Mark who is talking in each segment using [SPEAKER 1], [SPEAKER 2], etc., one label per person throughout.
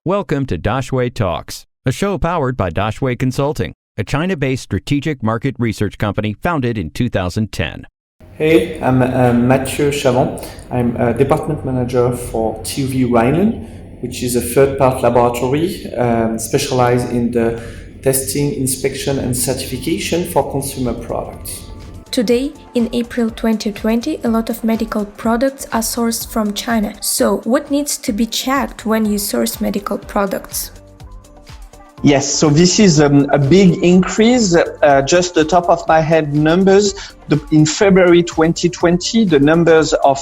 [SPEAKER 1] Welcome to Daxue Talks, a show powered by Daxue Consulting, a China-based strategic market research company founded in 2010.
[SPEAKER 2] Hey, I'm Mathieu Chavant. I'm a department manager for TÜV Rheinland, which is a third-party laboratory specialized in the testing, inspection, and certification for consumer products.
[SPEAKER 3] Today, in April 2020, a lot of medical products are sourced from China. So, what needs to be checked when you source medical products?
[SPEAKER 4] Yes, so this is a big increase. Just the top of my head numbers. In February 2020, the numbers of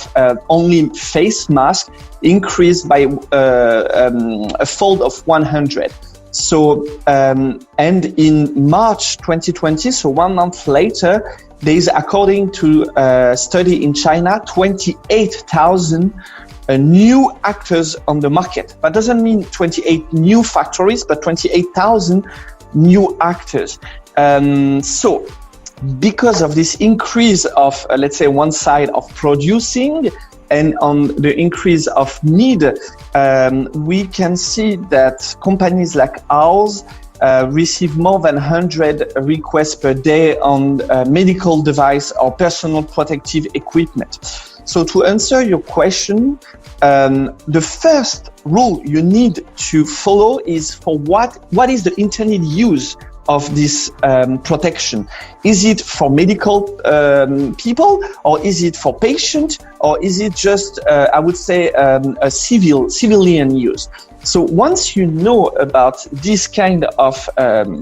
[SPEAKER 4] only face masks increased by a fold of 100. So, and in March 2020, so 1 month later, there is, according to a study in China, 28,000 new actors on the market. That doesn't mean 28 new factories, but 28,000 new actors. So, because of this increase of, let's say, one side of producing and on the increase of need, we can see that companies like ours receive more than 100 requests per day on medical device or personal protective equipment. So to answer your question, the first rule you need to follow is for what is the intended use of this protection? Is it for medical people, or is it for patient, or is it just, I would say, a civilian use? So once you know about this kind of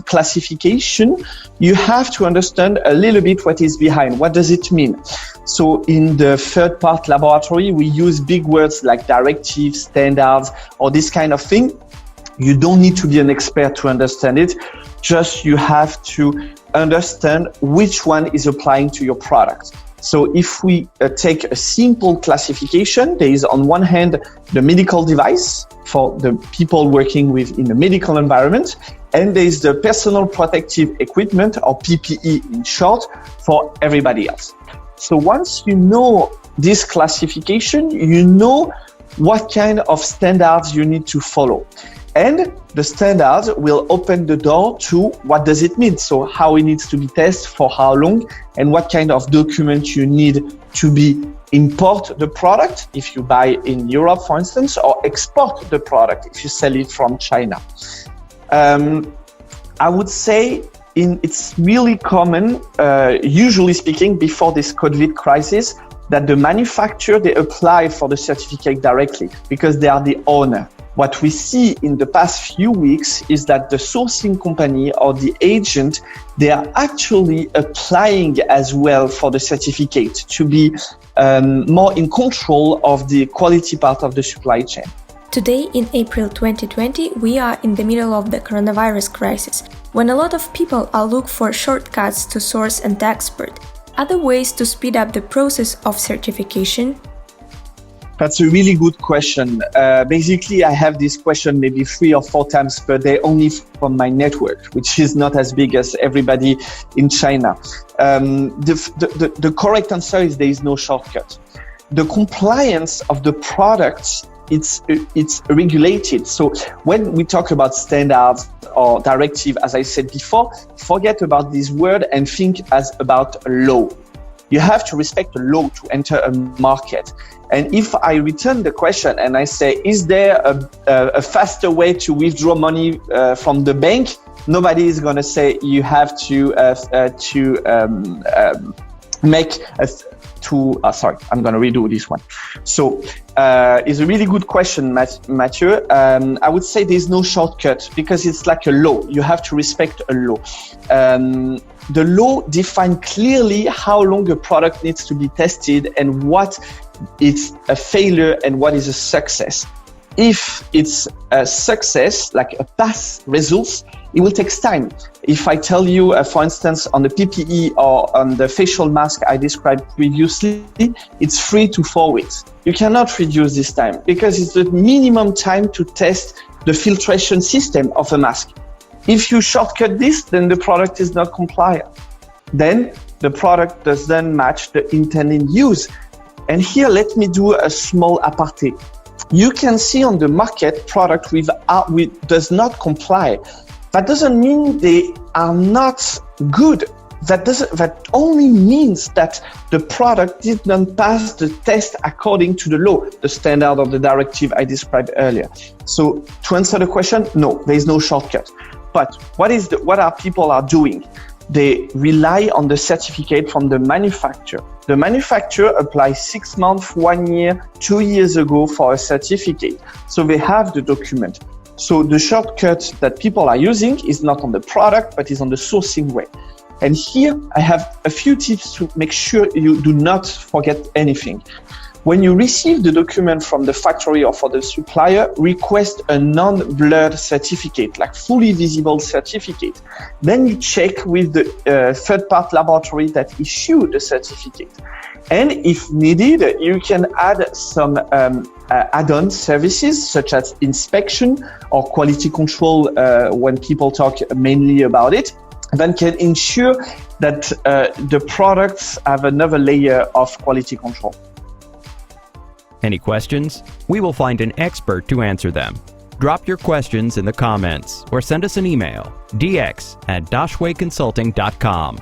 [SPEAKER 4] classification, you have to understand a little bit what is behind. What does it mean? So in the third-party laboratory, we use big words like directives, standards, or this kind of thing. You don't need to be an expert to understand it. Just you have to understand which one is applying to your product. So if we take a simple classification, there is on one hand the medical device for the people working in the medical environment, and there is the personal protective equipment, or PPE in short, for everybody else. So once you know this classification, you know what kind of standards you need to follow. And the standards will open the door to what does it mean. So how it needs to be tested, for how long, and what kind of document you need to import the product if you buy in Europe, for instance, or export the product if you sell it from China. I would say it's really common, usually speaking, before this COVID crisis, that the manufacturer, they apply for the certificate directly because they are the owner. What we see in the past few weeks is that the sourcing company or the agent, they are actually applying as well for the certificate to be more in control of the quality part of the supply chain.
[SPEAKER 3] Today, in April 2020, we are in the middle of the coronavirus crisis, when a lot of people are looking for shortcuts to source and export. Other ways to speed up the process of certification?
[SPEAKER 4] That's a really good question. Basically, I have this question maybe 3 or 4 times per day only from my network, which is not as big as everybody in China. The correct answer is there is no shortcut. The compliance of the products, it's regulated. So when we talk about standards or directive, as I said before, forget about this word and think about law. You have to respect the law to enter a market. And if I return the question and I say, is there a faster way to withdraw money from the bank? Nobody is going to say you have to make sorry, I'm going to redo this one. So it's a really good question, Mathieu. I would say there's no shortcut because it's like a law. You have to respect a law. The law defines clearly how long a product needs to be tested and what is a failure and what is a success. If it's a success, like a pass results, it will take time. If I tell you, for instance, on the PPE or on the facial mask I described previously, it's 3 to 4 weeks. You cannot reduce this time because it's the minimum time to test the filtration system of a mask. If you shortcut this, then the product is not compliant. Then the product doesn't match the intended use. And here, let me do a small aparté. you can see on the market product with does not comply. That doesn't mean they are not good. That only means that the product did not pass the test according to the law, the standard of the directive I described earlier. So to answer the question, no, there is no shortcut. But what are people doing? They rely on the certificate from the manufacturer. The manufacturer applies 6 months, 1 year, 2 years ago for a certificate. So they have the document. So the shortcut that people are using is not on the product, but is on the sourcing way. And here I have a few tips to make sure you do not forget anything. When you receive the document from the factory or for the supplier, request a non-blurred certificate, like fully visible certificate. Then you check with the third-party laboratory that issued the certificate. And if needed, you can add some add-on services such as inspection or quality control when people talk mainly about it. That can ensure that the products have another layer of quality control.
[SPEAKER 1] Any questions? We will find an expert to answer them. Drop your questions in the comments or send us an email, dx@daxueconsulting.com.